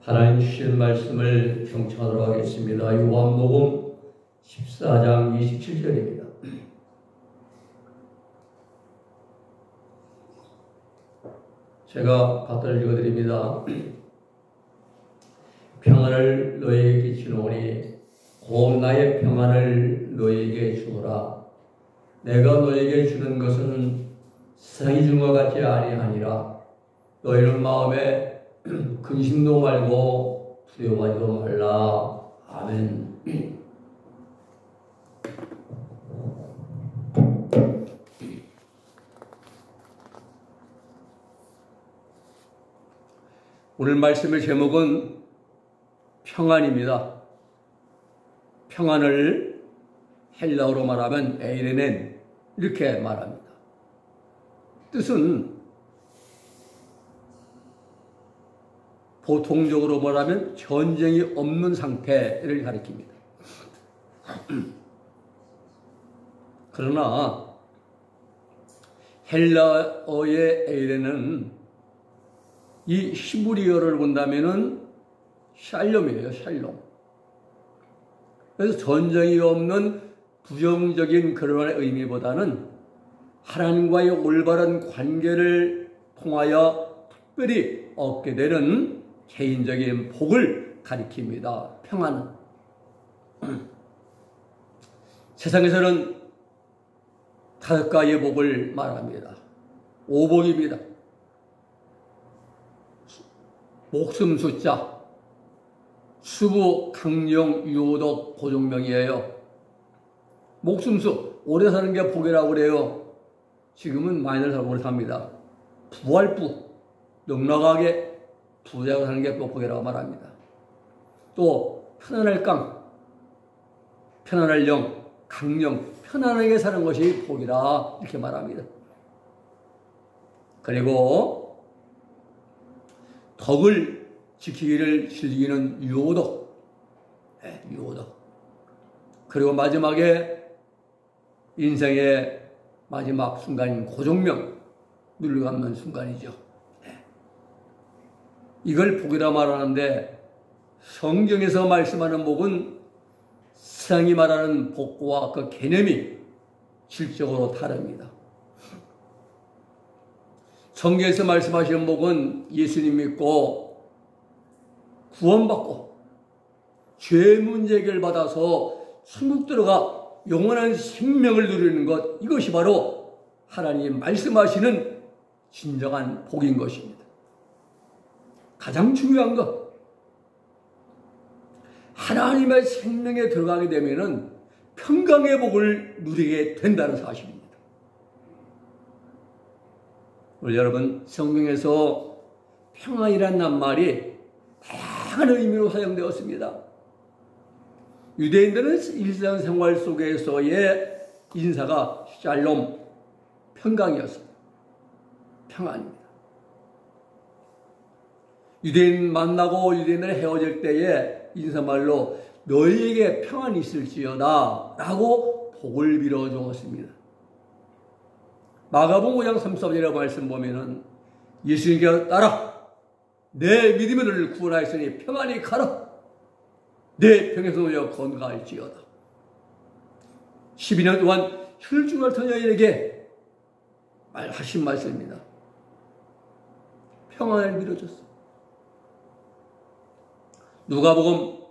하나님 주신 말씀을 경청하도록 하겠습니다. 요한복음 14장 27절입니다. 제가 갖다 읽어드립니다. 평안을 너희에게 끼치노니 곧 나의 평안을 너희에게 주노라. 내가 너희에게 주는 것은 세상이 준 것 같지 아니하니라. 너희는 마음에 근심도 말고 두려워하지도 말라. 아멘. 오늘 말씀의 제목은 평안입니다. 평안을 헬라어로 말하면 에이레넨 이렇게 말합니다. 뜻은 보통적으로 말하면 전쟁이 없는 상태를 가리킵니다. 그러나 헬라어의 에이레는 이 히브리어를 본다면은 샬롬이에요, 샬롬. 그래서 전쟁이 없는 부정적인 그런 의미보다는 하나님과의 올바른 관계를 통하여 특별히 얻게 되는 개인적인 복을 가리킵니다. 평안은. 세상에서는 5가지의 복을 말합니다. 오복입니다. 목숨 숫자, 수부, 강령, 유호덕, 고종명이에요. 목숨수, 오래 사는 게 복이라고 그래요. 지금은 많이들 오래 삽니다. 부활부, 넉넉하게 부자가 사는 게 또 복이라고 말합니다. 또 편안할 강, 편안할 영, 강령, 편안하게 사는 것이 복이라 이렇게 말합니다. 그리고 덕을 지키기를 즐기는 유호덕, 유호덕. 그리고 마지막에 인생의 마지막 순간인 고종명, 눌러감는 순간이죠. 이걸 복이라 말하는데 성경에서 말씀하는 복은 세상이 말하는 복과 그 개념이 질적으로 다릅니다. 성경에서 말씀하시는 복은 예수님 믿고 구원받고 죄 문제 해결받아서 천국 들어가 영원한 생명을 누리는 것, 이것이 바로 하나님 말씀하시는 진정한 복인 것입니다. 가장 중요한 것, 하나님의 생명에 들어가게 되면은 평강의 복을 누리게 된다는 사실입니다. 우리 여러분, 성경에서 평안이라는 낱말이 다양한 의미로 사용되었습니다. 유대인들은 일상생활 속에서의 인사가 샬롬, 평강이었습니다. 평안입니다. 유대인 만나고 유대인을 헤어질 때에 인사말로 너희에게 평안이 있을지어다 라고 복을 빌어 주었습니다. 마가복음 5장 34절의 말씀 보면은 예수님께서 따라 내 믿음이 너를 구원하였으니 평안히 가라. 내 병에서 놓여 건강할지어다. 12년 동안 혈중을 앓던 여인에게 말하신 말씀입니다. 평안을 빌어줬습니다. 누가복음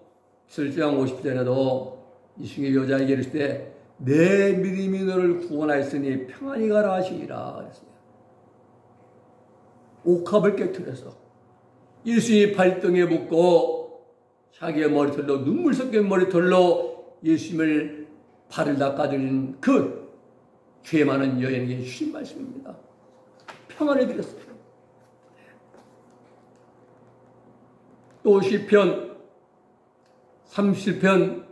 7장 50절에도 예수님이 여자에게 이르실 때 내 믿음이 너를 구원하였으니 평안히 가라 하시니라 그랬습니다. 옥합을 깨뜨려서 예수님이 발등에 묶고 자기의 머리털로 눈물 섞인 머리털로 예수님을 발을 닦아주는 그 죄 많은 여인에게 주신 말씀입니다. 평안을 드렸습니다. 또 시편 37편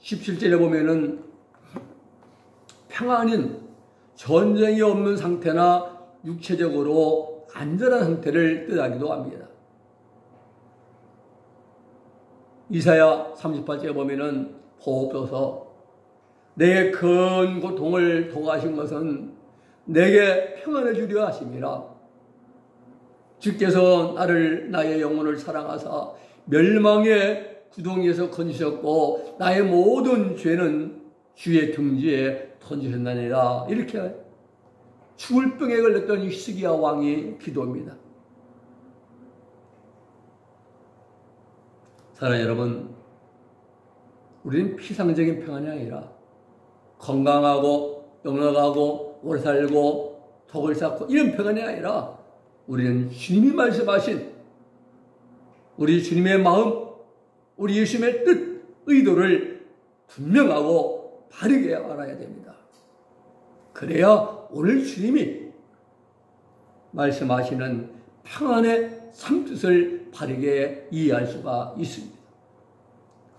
17절에 보면은 평안은 전쟁이 없는 상태나 육체적으로 안전한 상태를 뜻하기도 합니다. 이사야 38절에 보면은 보옵소서 내게 큰 고통을 도가신 것은 내게 평안을 주려 하심이라. 주께서 나의 영혼을 사랑하사 멸망의 구덩이에서 건지셨고 나의 모든 죄는 주의 등지에 던지셨나니라. 이렇게 죽을 병에 걸렸던 히스기야 왕이 기도합니다. 사랑하는 여러분, 우리는 피상적인 평안이 아니라 건강하고 넉넉하고 오래 살고 덕을 쌓고 이런 평안이 아니라 우리는 주님이 말씀하신 우리 주님의 마음, 우리 예수님의 뜻, 의도를 분명하고 바르게 알아야 됩니다. 그래야 오늘 주님이 말씀하시는 평안의 참뜻을 바르게 이해할 수가 있습니다.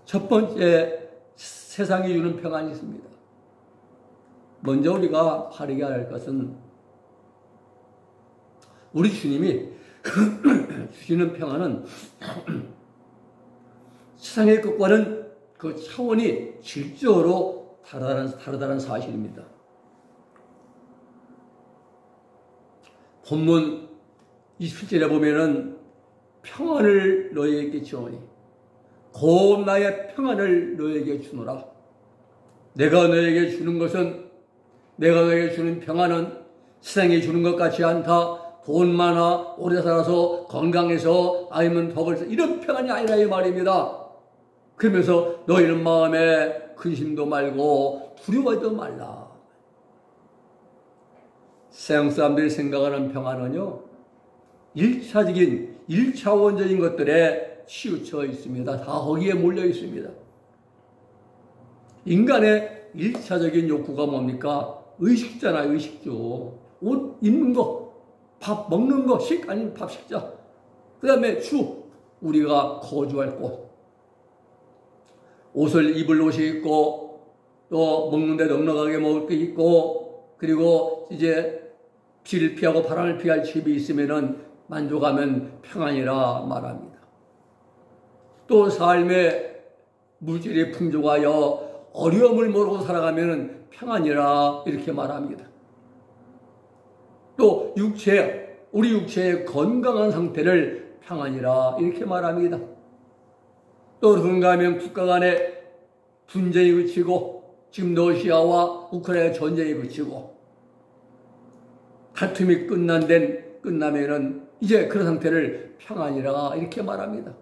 첫 번째, 세상이 주는 평안이 있습니다. 먼저 우리가 바르게 알 것은 우리 주님이 주시는 평안은 세상의 것과는 그 차원이 질적으로 다르다는 사실입니다. 본문 27절에 보면은 평안을 너희에게 주오니 곧 나의 평안을 너희에게 주노라. 내가 너희에게 주는 것은, 내가 너희에게 주는 평안은 세상에 주는 것 같지 않다. 돈 많아, 오래 살아서, 건강해서, 아니면 덕을, 이런 평안이 아니라 이 말입니다. 그러면서 너희는 마음에 근심도 말고 두려워하지도 말라. 세상 사람들이 생각하는 평안은요, 1차원적인 것들에 치우쳐 있습니다. 다 거기에 몰려 있습니다. 인간의 1차적인 욕구가 뭡니까? 의식주잖아요, 의식주. 옷 입는 거, 밥 먹는 거, 아니면 밥 식자. 그 다음에 우리가 거주할 곳. 옷을 입을 옷이 있고, 또 먹는데 넉넉하게 먹을 게 있고, 그리고 이제 비를 피하고 바람을 피할 집이 있으면은 만족하면 평안이라 말합니다. 또 삶의 물질이 풍족하여 어려움을 모르고 살아가면 평안이라 이렇게 말합니다. 또 우리 육체의 건강한 상태를 평안이라 이렇게 말합니다. 또 그런가 하면 국가 간에 분쟁이 그치고 지금 러시아와 우크라이나 전쟁이 그치고 다툼이 끝나면은 이제 그런 상태를 평안이라 이렇게 말합니다.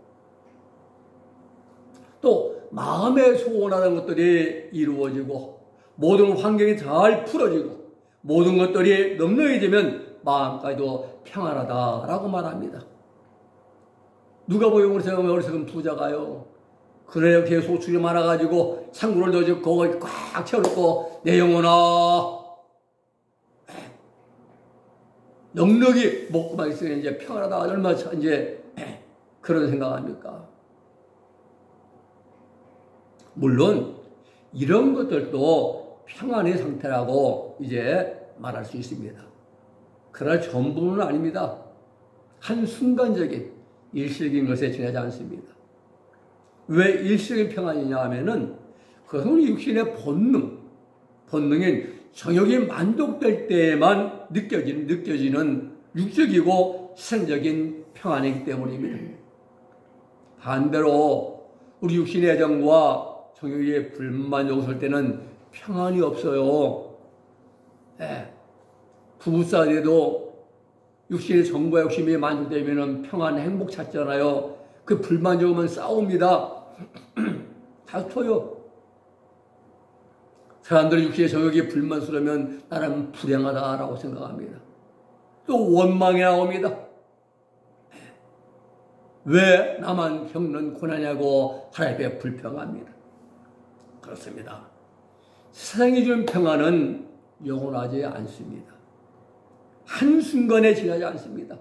또 마음에 소원하는 것들이 이루어지고 모든 환경이 잘 풀어지고 모든 것들이 넉넉해지면 마음까지도 평안하다라고 말합니다. 누가 보면 어리석은 부자가요, 그래 계속 소출이 많아가지고 창고를 더 짓고 꽉 채워놓고 내 영혼아 넉넉히 먹고만 있으면 이제 평안하다, 얼마나 이제 그런 생각합니까? 물론 이런 것들도 평안의 상태라고 이제 말할 수 있습니다. 그러나 전부는 아닙니다. 한순간적인 일시적인 것에 지나지 않습니다. 왜 일시적인 평안이냐 하면은 그것은 우리 육신의 본능인 정욕이 만족될 때에만 느껴지는 육적이고 세상적인 평안이기 때문입니다. 반대로 우리 육신의 애정과 정욕이 불만족스러울 때는 평안이 없어요. 부부싸움에도 육신의 정과 욕심이 만족되면 평안, 행복 찾잖아요. 그 불만족하면 싸웁니다. 다퉈요. 사람들이 육신의 정욕이 불만스러우면 나는 불행하다라고 생각합니다. 또 원망이 나옵니다. 왜 나만 겪는 고난이냐고 하나님 앞에 불평합니다. 그렇습니다. 세상이 주는 평안은 영원하지 않습니다. 한순간에 지나지 않습니다.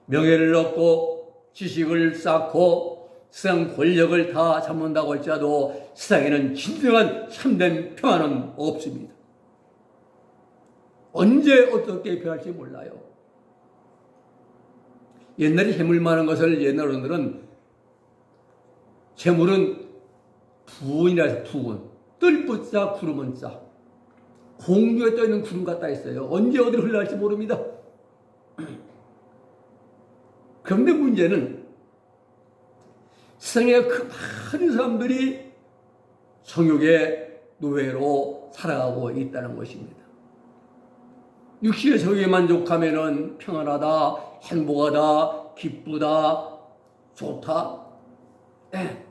명예를 얻고 지식을 쌓고 세상 권력을 다 잡는다고 할지라도 세상에는 진정한 참된 평안은 없습니다. 언제 어떻게 변할지 몰라요. 옛날에 재물 많은 것을 옛날 어른들은 재물은 부운이라 해서 부운, 뜰붓자 구름은 자, 공중에 떠있는 구름 같다 했어요. 언제 어디로 흘러갈지 모릅니다. 그런데 문제는 세상에 그 많은 사람들이 성욕의 노예로 살아가고 있다는 것입니다. 육신의 성욕에 만족하면은 평안하다, 행복하다, 기쁘다, 좋다. 네.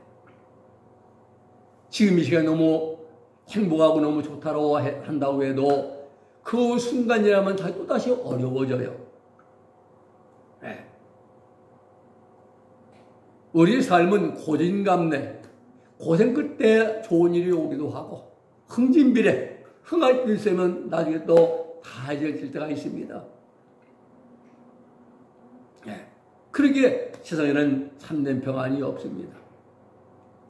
지금 이 시간에 너무 행복하고 너무 좋다고 한다고 해도 그 순간 지나면 또다시 어려워져요. 네. 우리 삶은 고진감래, 고생 끝에 좋은 일이 오기도 하고 흥진비례, 흥할 일세면 나중에 또 다해질 때가 있습니다. 네. 그러기에 세상에는 참된 평안이 없습니다.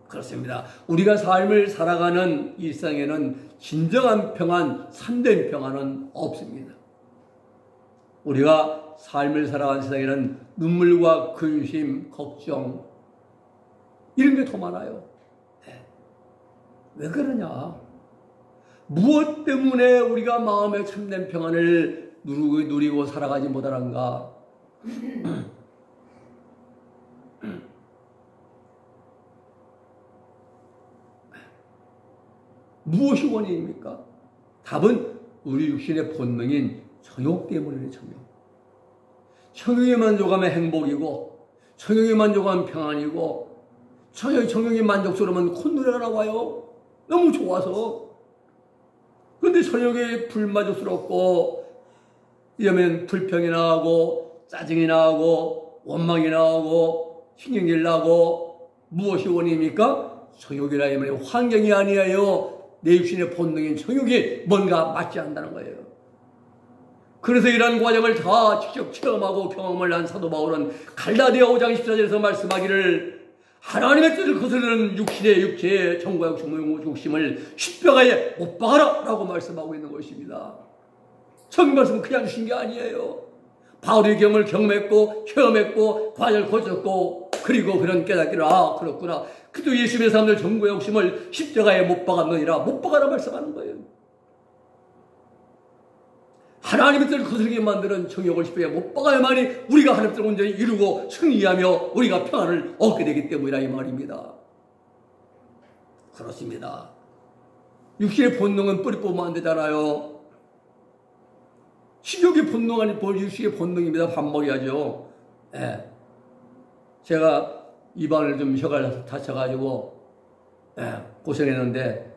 그렇습니다. 우리가 삶을 살아가는 일상에는 진정한 평안, 참된 평안은 없습니다. 우리가 삶을 살아가는 세상에는 눈물과 근심, 걱정 이런 게 더 많아요. 네. 왜 그러냐? 무엇 때문에 우리가 마음의 참된 평안을 누리고 살아가지 못하는가? 무엇이 원인입니까? 답은 우리 육신의 본능인 정욕 때문이에요. 정욕에 만족하면 행복이고, 정욕에 만족하면 평안이고, 정욕이 만족스러우면 콧노래가 나와요. 너무 좋아서. 그런데 정욕이 불만족스럽고 이러면 불평이 나고 짜증이 나고 원망이 나고 신경질 나고 무엇이 원인입니까? 정욕이라 하면 환경이 아니에요. 내 육신의 본능인 정욕이 뭔가 맞지 않는다는 거예요. 그래서 이러한 과정을 다 직접 체험하고 경험을 한 사도 바울은 갈라디아 5장 14절에서 말씀하기를 하나님의 뜻을 거스르는 육체의 정과 욕심을 십자가에 못 박아라 라고 말씀하고 있는 것입니다. 성경 말씀은 그냥 주신 게 아니에요. 바울의 경험을 경험했고 체험했고 과정을 거쳤고 그리고 그런 깨닫기를 그렇구나. 그도 예수님의 사람들 정과 욕심을 십자가에 못 박았느니라 못 박아라 말씀하는 거예요. 하나님의 뜻을 거스르게 만드는 정욕을 십자가에 못 박아야만이 우리가 하나님의 뜻을 온전히 이루고 승리하며 우리가 평안을 얻게 되기 때문이라 이 말입니다. 그렇습니다. 육신의 본능은 뿌리 뽑으면 안 되잖아요. 식욕의 본능 아니고 육신의 본능입니다. 밥 먹여야죠. 네. 제가 입안을 좀 혀가 다쳐가지고 고생했는데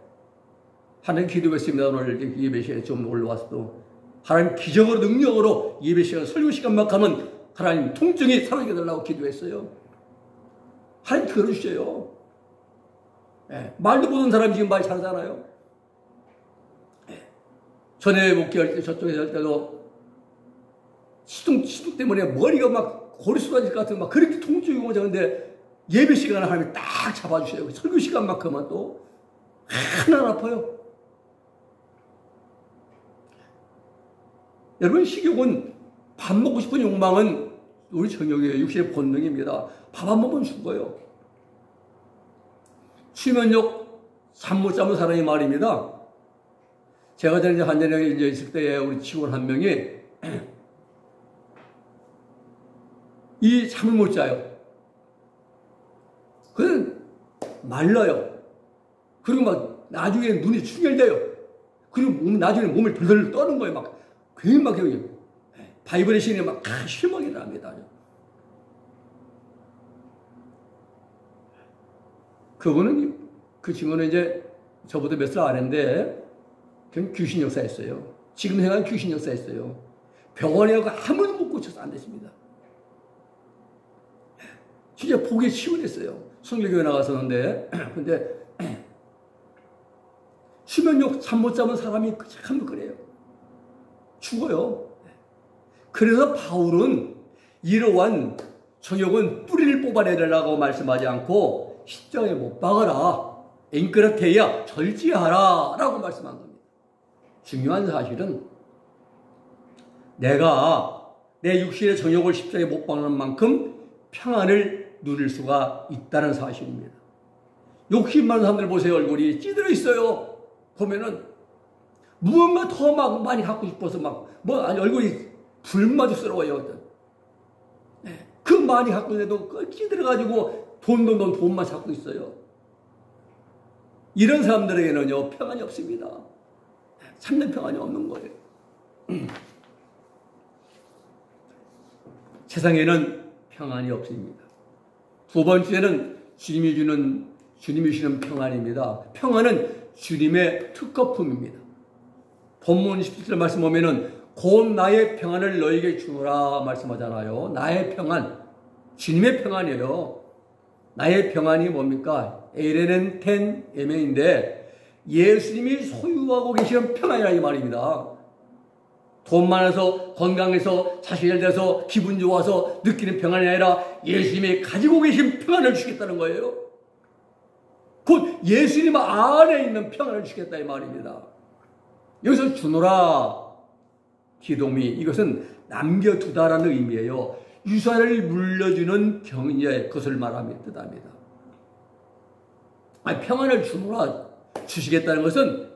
하나님 기도했습니다. 오늘 예배 시간에 좀 올라왔어도 하나님 기적으로 능력으로 예배 시간 설교 시간만 가면 하나님 통증이 사라지게 달라고 기도했어요. 하나님 들어주셔요. 말도 못하는 사람이 지금 말 잘하잖아요. 전에 목회할 때 저쪽에 할 때도 시동 때문에 머리가 막 고리 쏟아질 것 같은 막 그렇게 통증이 오자는데 예배 시간을 하나님 딱 잡아주셔요. 설교 시간만큼은 또 하나 아파요. 여러분 식욕은 밥 먹고 싶은 욕망은 우리 정욕이에요. 육신의 본능입니다. 밥 안 먹으면 죽어요. 수면욕 잠 못 자면 사람이 말입니다. 제가 전에 한전에 있을 때 우리 직원 한 명이 이 잠을 못 자요. 그는 말라요. 그리고 막 나중에 눈이 충혈돼요. 그리고 나중에 몸을 덜덜 떠는 거예요. 막 괜히 막 바이브레이션이 막 실망이 납니다. 그분은 그 친구는 이제 저보다 몇 살 아래인데 그냥 귀신 역사했어요. 지금 생각하면 귀신 역사했어요. 병원에 가고 아무도 못 고쳐서 안 됐습니다. 진짜 보기 치유됐어요. 성결교회 나갔었는데 근데 수면욕 잠 못 자면 사람이 참 그래요. 죽어요. 그래서 바울은 이러한 정욕은 뿌리를 뽑아내려고 말씀하지 않고 십자가에 못 박아라. 앵그라테야 절제하라 라고 말씀한 겁니다. 중요한 사실은 내가 내 육신의 정욕을 십자가에 못 박는 만큼 평안을 누릴 수가 있다는 사실입니다. 욕심 많은 사람들 보세요. 얼굴이 찌들어 있어요. 보면은 무언가 더 막 많이 갖고 싶어서 막 얼굴이 불마저스러워요. 그 많이 갖고 있는데도 끼들어가지고 돈만 찾고 있어요. 이런 사람들에게는요, 평안이 없습니다. 참된 평안이 없는 거예요. 세상에는 평안이 없습니다. 두 번째는 주님이 주시는 평안입니다. 평안은 주님의 특허품입니다. 본문 17절 말씀 보면은 곧 나의 평안을 너에게 주노라 말씀하잖아요. 나의 평안, 주님의 평안이에요. 나의 평안이 뭡니까? 에레는 텐 에멘인데 예수님이 소유하고 계시는 평안이라 이 말입니다. 돈 많아서 건강해서 자식이 잘 돼서 기분 좋아서 느끼는 평안이 아니라 예수님이 가지고 계신 평안을 주겠다는 거예요. 곧 예수님 안에 있는 평안을 주겠다 이 말입니다. 여기서 주노라 기도미, 이것은 남겨두다라는 의미예요. 유산을 물려주는 경제, 그것을 말하며 뜻합니다. 평안을 주노라, 주시겠다는 것은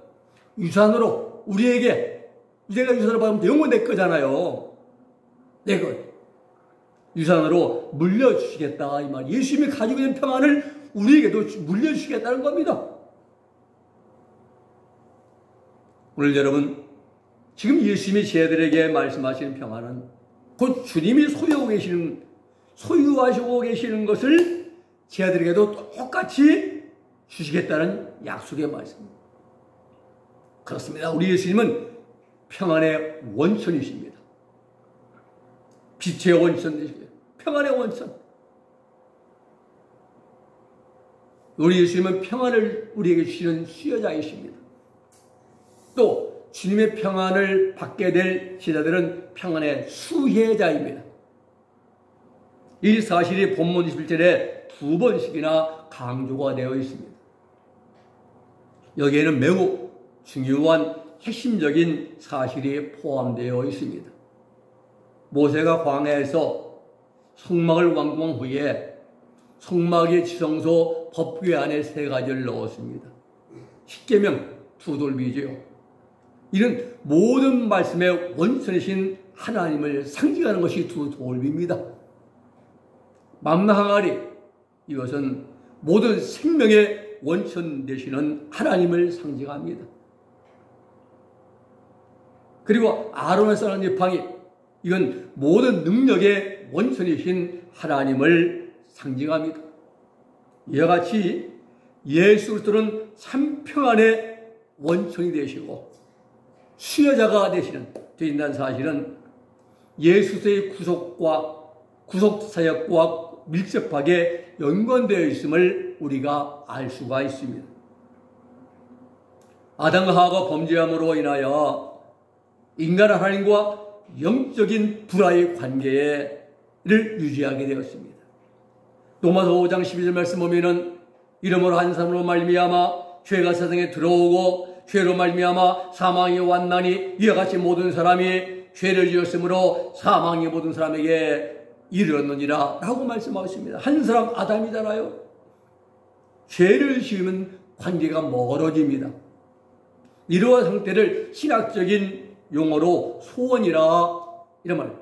유산으로 우리에게, 내가 유산을 받으면 영원 내 거잖아요. 내 것. 유산으로 물려주시겠다 이 말. 예수님이 가지고 있는 평안을 우리에게도 물려주시겠다는 겁니다. 오늘 여러분, 지금 예수님이 제자들에게 말씀하시는 평안은 곧 주님이 소유하시고 계시는 것을 제자들에게도 똑같이 주시겠다는 약속의 말씀입니다. 그렇습니다. 우리 예수님은 평안의 원천이십니다. 빛의 원천이시고요. 평안의 원천. 우리 예수님은 평안을 우리에게 주시는 수여자이십니다. 또 주님의 평안을 받게 될 제자들은 평안의 수혜자입니다. 이 사실이 본문 21절에 두 번씩이나 강조가 되어 있습니다. 여기에는 매우 중요한 핵심적인 사실이 포함되어 있습니다. 모세가 광야에서 성막을 완공한 후에 성막의 지성소 법궤 안에 세 가지를 넣었습니다. 십계명, 두 돌비죠. 이는 모든 말씀의 원천이신 하나님을 상징하는 것이 두 돌비입니다. 만나 항아리, 이것은 모든 생명의 원천 되시는 하나님을 상징합니다. 그리고 아론의 쌓은 지팡이, 이건 모든 능력의 원천이신 하나님을 상징합니다. 이와 같이 예수 그리스도는 참 평안의 원천이 되시고 수여자가 되신다는 사실은 예수의 구속 사역과 밀접하게 연관되어 있음을 우리가 알 수가 있습니다. 아담과 하와가 범죄함으로 인하여 인간 하나님과 영적인 불화의 관계를 유지하게 되었습니다. 로마서 5장 12절 말씀 보면은 이러므로 한 사람으로 말미암아 죄가 세상에 들어오고 죄로 말미암아 사망이 왔나니 이와 같이 모든 사람이 죄를 지었으므로 사망이 모든 사람에게 이르렀느니라 라고 말씀하고 있습니다. 한 사람 아담이잖아요. 죄를 지으면 관계가 멀어집니다. 이러한 상태를 신학적인 용어로 소원이라 이런 말,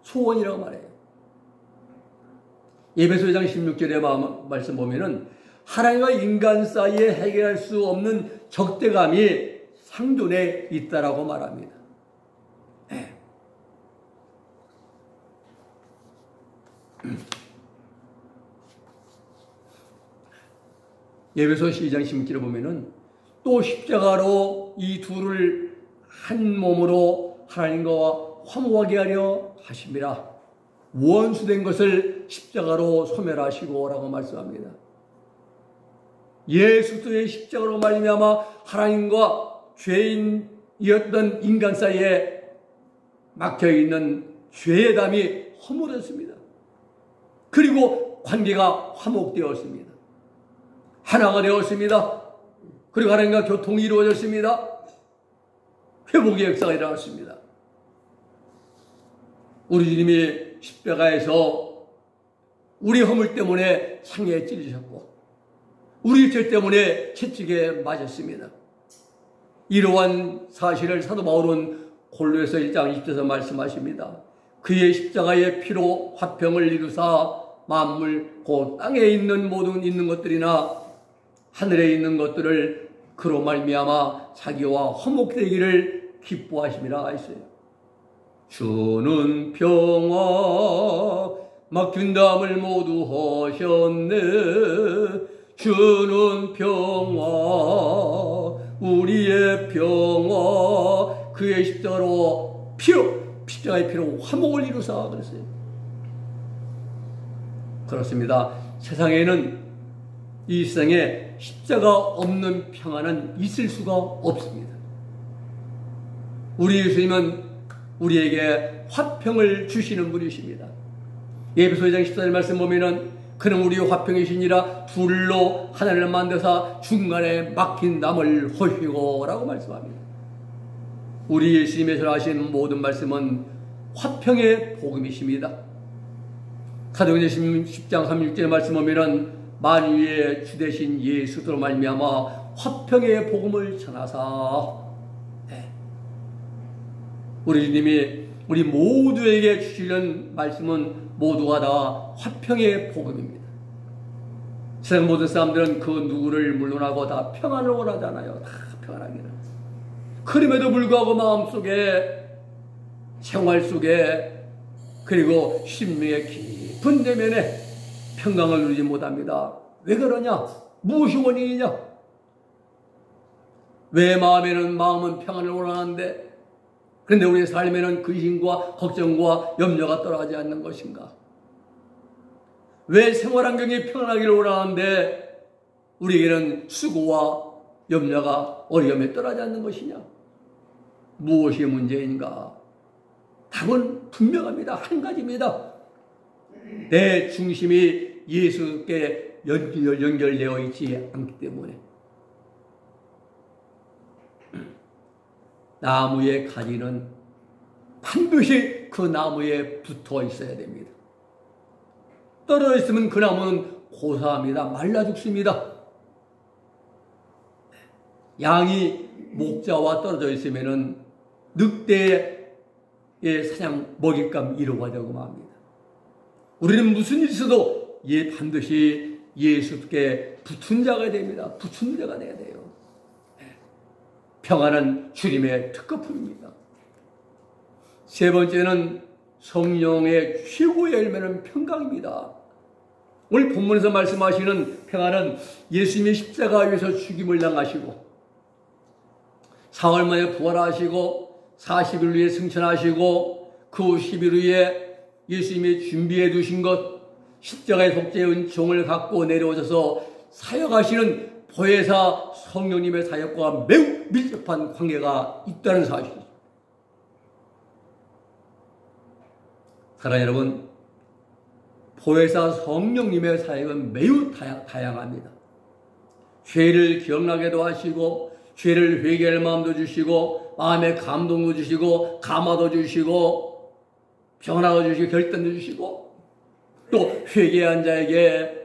소원이라고 말해요. 에베소 2장 16절의 말씀 보면은 하나님과 인간 사이에 해결할 수 없는 적대감이 상존해 있다라고 말합니다. 에베소 2장 16절에 보면은 또 십자가로 이 둘을 한 몸으로 하나님과 화목하게 하려 하심이라. 원수된 것을 십자가로 소멸하시고 라고 말씀합니다. 예수 그리스도의 십자가로 말미암아 하나님과 죄인이었던 인간 사이에 막혀있는 죄의 담이 허물었습니다. 그리고 관계가 화목되었습니다. 하나가 되었습니다. 그리고 하나님과 교통이 이루어졌습니다. 회복의 역사가 일어났습니다. 우리 주님이 십자가에서 우리 허물 때문에 상에 찔리셨고 우리 죄 때문에 채찍에 맞았습니다. 이러한 사실을 사도 바울은 골로새서 1장 20절에서 말씀하십니다. 그의 십자가의 피로 화평을 이루사 만물 곧 땅에 있는 모든 있는 것들이나 하늘에 있는 것들을 그로 말미암아 자기와 화목되기를 기뻐하심이라 하였어요. 주는 평화 막힌 담을 모두 하셨네. 주는 평화 우리의 평화 그의 십자가로 십자가의 피로 화목을 이루사 그랬어요. 그렇습니다. 세상에는 이 세상에 십자가 없는 평화는 있을 수가 없습니다. 우리 예수님은 우리에게 화평을 주시는 분이십니다. 에베소 2장 14절 말씀 보면은 그는 우리 화평이시니라 둘로 하나를 만드사 중간에 막힌 담을 허시고 라고 말씀합니다. 우리 예수님께서 하신 모든 말씀은 화평의 복음이십니다. 사도행전 10장 36절의 말씀 보면은 만유의 주 되신 예수로 말미암아 화평의 복음을 전하사. 우리 주님이 우리 모두에게 주시는 말씀은 모두가 다 화평의 복음입니다. 세상 모든 사람들은 그 누구를 물러나고 다 평안을 원하잖아요. 다 평안하기를. 그럼에도 불구하고 마음속에 생활 속에 그리고 심령의 깊은 내면에 평강을 누리지 못합니다. 왜 그러냐? 무엇이 원인이냐? 왜 마음은 평안을 원하는데 그런데 우리의 삶에는 근심과 걱정과 염려가 떠나지 않는 것인가? 왜 생활 환경이 평안하기를 원하는데 우리에게는 수고와 염려가 어려움에 떠나지 않는 것이냐? 무엇이 문제인가? 답은 분명합니다. 한 가지입니다. 내 중심이 예수께 연결되어 있지 않기 때문에. 나무의 가지는 반드시 그 나무에 붙어 있어야 됩니다. 떨어져 있으면 그 나무는 고사합니다. 말라 죽습니다. 양이 목자와 떨어져 있으면 늑대의 사냥 먹잇감 잃어가려고 합니다. 우리는 무슨 일이 있어도 반드시 예수께 붙은 자가 됩니다. 붙은 자가 돼야 돼요. 평안은 주님의 특급품입니다. 세 번째는 성령의 최고의 열매는 평강입니다. 오늘 본문에서 말씀하시는 평안은 예수님이 십자가에서 죽임을 당하시고 사흘 만에 부활하시고 40일 후에 승천하시고 그 10일 후에 예수님이 준비해 두신 것 십자가의 속죄의 은총을 갖고 내려오셔서 사역하시는 보혜사 성령님의 사역과 매우 밀접한 관계가 있다는 사실이죠. 사랑하는 여러분, 보혜사 성령님의 사역은 매우 다양합니다. 죄를 기억나게도 하시고 죄를 회개할 마음도 주시고 마음의 감동도 주시고 감화도 주시고 변화도 주시고 결단도 주시고 또 회개한 자에게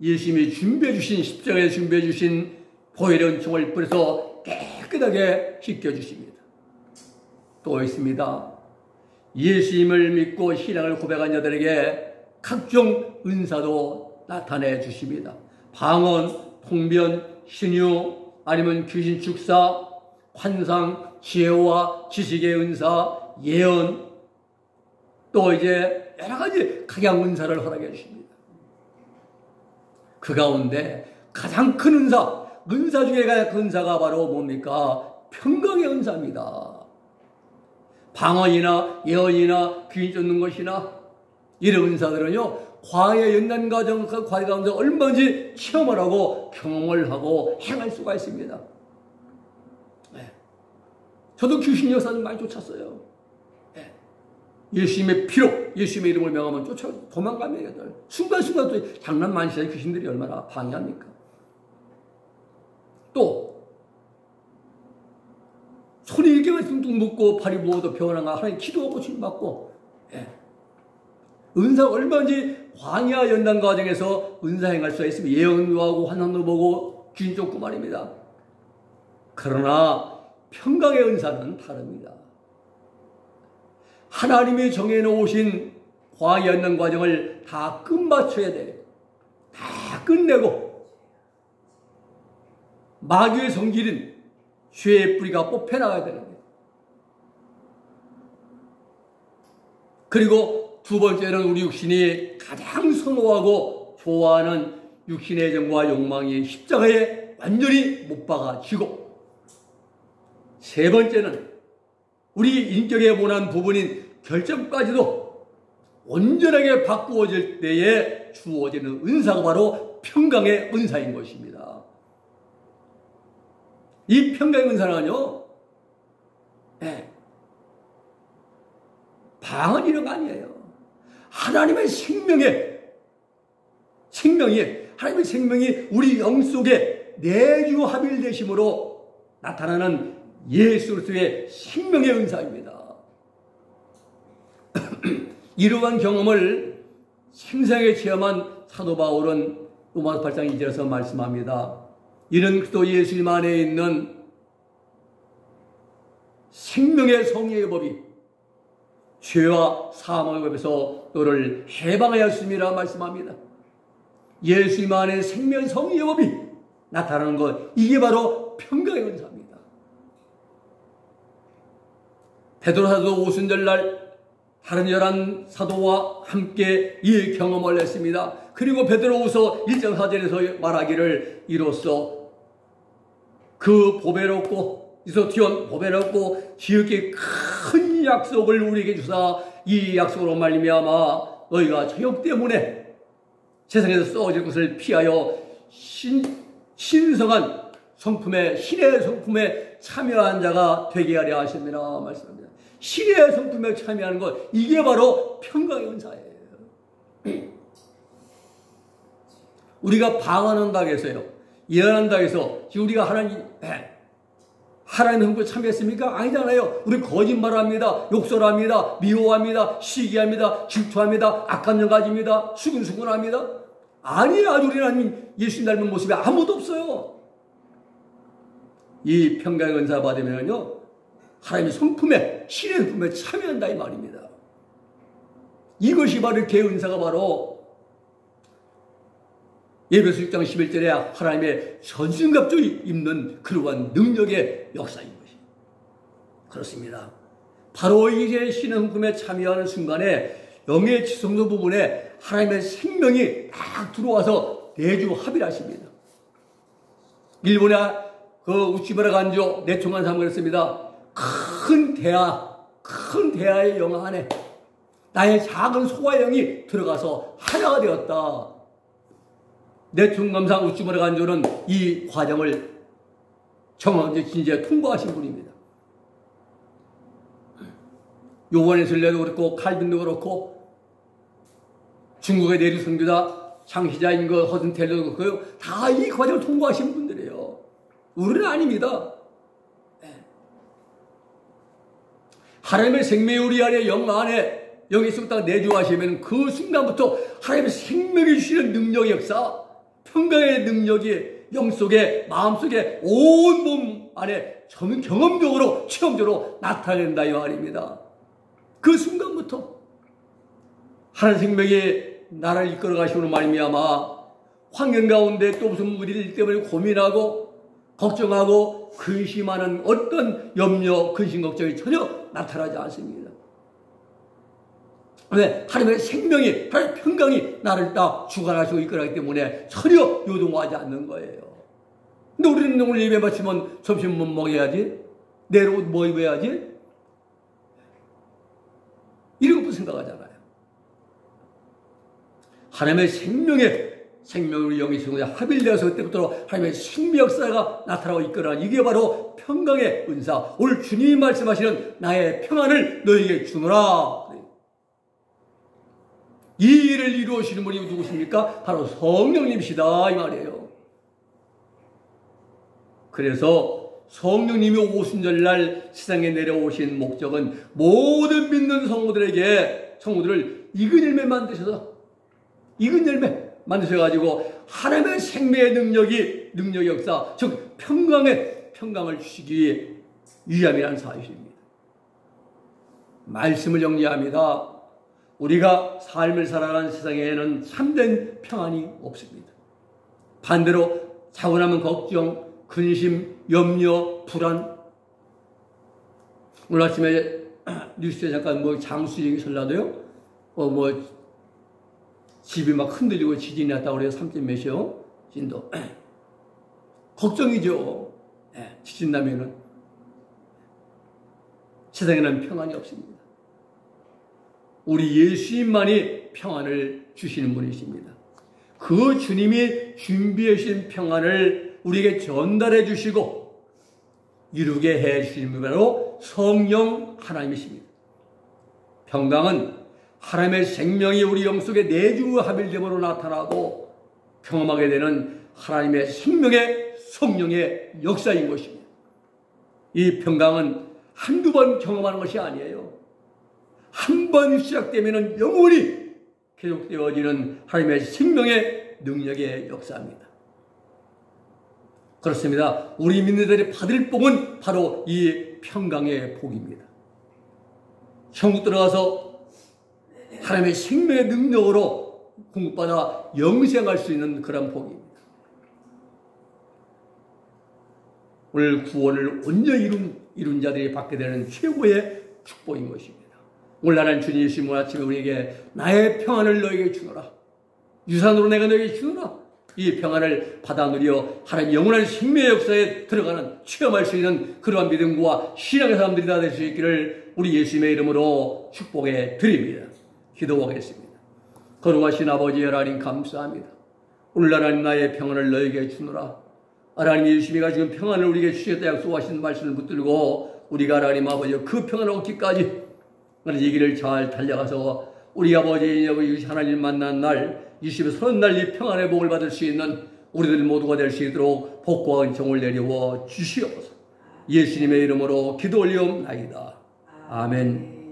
예수님이 준비해 주신 십자가에 준비해 주신 보혈의 은총을 뿌려서 깨끗하게 씻겨 주십니다. 또 있습니다. 예수님을 믿고 신앙을 고백한 자들에게 각종 은사도 나타내 주십니다. 방언, 통변, 신유, 아니면 귀신 축사, 환상, 지혜와 지식의 은사, 예언, 또 이제 여러 가지 각양 은사를 허락해 주십니다. 그 가운데 가장 큰 은사 중에 가장 큰 은사가 바로 뭡니까? 평강의 은사입니다. 방언이나 예언이나 귀신 쫓는 것이나 이런 은사들은요, 광야 연단 과정 가운데 얼마든지 체험을 하고 경험을 하고 행할 수가 있습니다. 네. 저도 귀신 역사를 많이 쫓았어요. 네. 예수님의 피로, 예수님의 이름을 명하면 도망갑니다. 순간순간 또 장난 많이 치는 귀신들이 얼마나 방해합니까? 또 손이 이렇게 둥둥 묶고 발이 부어도 병원한가 하나님 기도하고 치료받고, 예. 은사 얼마든지 광야 연단 과정에서 은사 행할 수가 있으면 예언도 하고 환상도 보고 귀신 쫓고 말입니다. 그러나 평강의 은사는 다릅니다. 하나님이 정해놓으신 광야였는 과정을 다 끝마쳐야 돼. 다 끝내고 마귀의 성질인 죄의 뿌리가 뽑혀나가야 되는 거예요. 그리고 두 번째는 우리 육신이 가장 선호하고 좋아하는 육신의 애정과 욕망이 십자가에 완전히 못 박아지고, 세 번째는 우리 인격의 모난 부분인 결점까지도 온전하게 바꾸어질 때에 주어지는 은사가 바로 평강의 은사인 것입니다. 이 평강의 은사는요, 방언 이런 거 아니에요. 하나님의 하나님의 생명이 우리 영 속에 내주 합일되심으로 나타나는 예수 그리스도의 생명의 은사입니다. 이러한 경험을 생생하게 체험한 사도 바울은 로마서 8장 2절에서 말씀합니다. 이는 그리스도 예수님 안에 있는 생명의 성령의 법이 죄와 사망의 법에서 너를 해방하였음이라 말씀합니다. 예수님 안에 생명 성령의 법이 나타나는 것, 이게 바로 평강의 은사입니다. 베드로 사도 오순절날 다른 11 사도와 함께 이 경험을 했습니다. 그리고 베드로후서 1장 4절에서 말하기를, 이로써 그 보배롭고 이소티온 보배롭고 지극히 큰 약속을 우리에게 주사 이 약속으로 말미암아 너희가 저녁 때문에 세상에서 쏘아질 것을 피하여 신성한 성품에, 신의 성품에 참여한 자가 되게 하려 하십니다. 말씀합니다. 신의 성품에 참여하는 것, 이게 바로 평강의 은사예요. 우리가 방언한다고 해서요, 예언한다고 해서 지금 우리가 하나님 성품에 참여했습니까? 아니잖아요. 우리 거짓말합니다, 욕설합니다, 미워합니다, 시기합니다, 질투합니다, 악감정 가집니다, 수근수근합니다. 아니에요. 아주 우리는 예수님 닮은 모습이 아무도 없어요. 이 평강의 은사 받으면요, 하나님의 성품에, 신의 성품에 참여한다 이 말입니다. 이것이 바로 이렇게 은사가 바로 에베소 6장 11절에 하나님의 전신갑주를 입는 그러한 능력의 역사인 것이 그렇습니다. 바로 이제 신의 성품에 참여하는 순간에 영의 지성소 부분에 하나님의 생명이 딱 들어와서 내주 합일하십니다. 일본의 그 우치무라 간조 내총한 사람을 했습니다. 큰 대하의 영 안에 나의 작은 소화영이 들어가서 하나가 되었다. 내총감상 우치무라 간조는 이 과정을 정확히 진지하게 통과하신 분입니다. 요한의 설례도 그렇고 칼빈도 그렇고 중국의 내주 선교자 장시자인 그 허든텔러도 그렇고 다 이 과정을 통과하신 분들이에요. 우리는 아닙니다. 하나님의 생명이 우리 안에 영 안에 영이 쏙딱 내주하시면 그 순간부터 하나님의 생명이 주시는 능력의 역사, 평강의 능력이 영 속에, 마음 속에, 온 몸 안에 경험적으로, 체험적으로 나타낸다 이 말입니다. 그 순간부터 하나님 생명이 나를 이끌어 가시는 말미암아 환경 가운데 또 무슨 일 때문에 고민하고 걱정하고 근심하는 어떤 염려, 근심, 걱정이 전혀 나타나지 않습니다. 왜? 하나님의 생명이, 하나님의 평강이 나를 딱 주관하시고 이끌어가기 때문에 전혀 요동하지 않는 거예요. 근데 우리는 오늘 예배 마치면 점심 뭐 먹어야지? 내일 옷 뭐 입어야지? 이런 것도 생각하잖아요. 하나님의 생명으로 영이 지성에 합일되어서 그때부터 하나님의 생명 역사가 나타나고 이끌어가는 이게 바로 평강의 은사. 오늘 주님이 말씀하시는 나의 평안을 너에게 주노라. 이 일을 이루시는 분이 누구십니까? 바로 성령님이시다 이 말이에요. 그래서 성령님이 오순절날 세상에 내려오신 목적은 모든 믿는 성도들을 익은 열매 만드셔가지고 하나님의 생명의 능력의 역사, 즉 평강을 주시기 위함이라는 사실입니다. 말씀을 정리합니다. 우리가 삶을 살아가는 세상에는 참된 평안이 없습니다. 반대로 자고 나면 걱정, 근심, 염려, 불안. 오늘 아침에 뉴스에 잠깐 장수 얘기 설라도요. 집이 막 흔들리고 지진이 났다고 그래요. 3점 몇이요? 진도. 걱정이죠. 지진 나면은. 세상에는 평안이 없습니다. 우리 예수님만이 평안을 주시는 분이십니다. 그 주님이 준비해 주신 평안을 우리에게 전달해 주시고 이루게 해 주시는 분이 바로 성령 하나님이십니다. 평강은 하나님의 생명이 우리 영속에 내주합일됨으로 나타나고 경험하게 되는 하나님의 생명의 성령의 역사인 것입니다. 이 평강은 한두 번 경험하는 것이 아니에요. 한 번 시작되면 영원히 계속되어지는 하나님의 생명의 능력의 역사입니다. 그렇습니다. 우리 믿는 자들이 받을 복은 바로 이 평강의 복입니다. 천국 들어가서 하나님의 생명의 능력으로 공급받아 영생할 수 있는 그런 복입니다. 오늘 구원을 온전히 이룬 자들이 받게 되는 최고의 축복인 것입니다. 오늘 나는 주님 예수님 오늘 아침에 우리에게 나의 평안을 너에게 주노라. 유산으로 내가 너에게 주노라. 이 평안을 받아 누려 하나님 영원한 생명의 역사에 들어가는 체험할 수 있는 그러한 믿음과 신앙의 사람들이 다 될 수 있기를 우리 예수님의 이름으로 축복해 드립니다. 기도하겠습니다. 거룩하신 아버지 하나님 감사합니다. 오늘 하나님 나의 평안을 너에게 주노라. 하나님 예수님이 지금 평안을 우리에게 주시겠다 약속하신 말씀을 붙들고 우리가 하나님 아버지 그 평안을 얻기까지 이 길을 잘 달려가서 우리 아버지 하나님 만난 날 30날 이 평안의 복을 받을 수 있는 우리들 모두가 될 수 있도록 복과 은총을 내리워 주시옵소서. 예수님의 이름으로 기도 올리옵나이다. 아멘.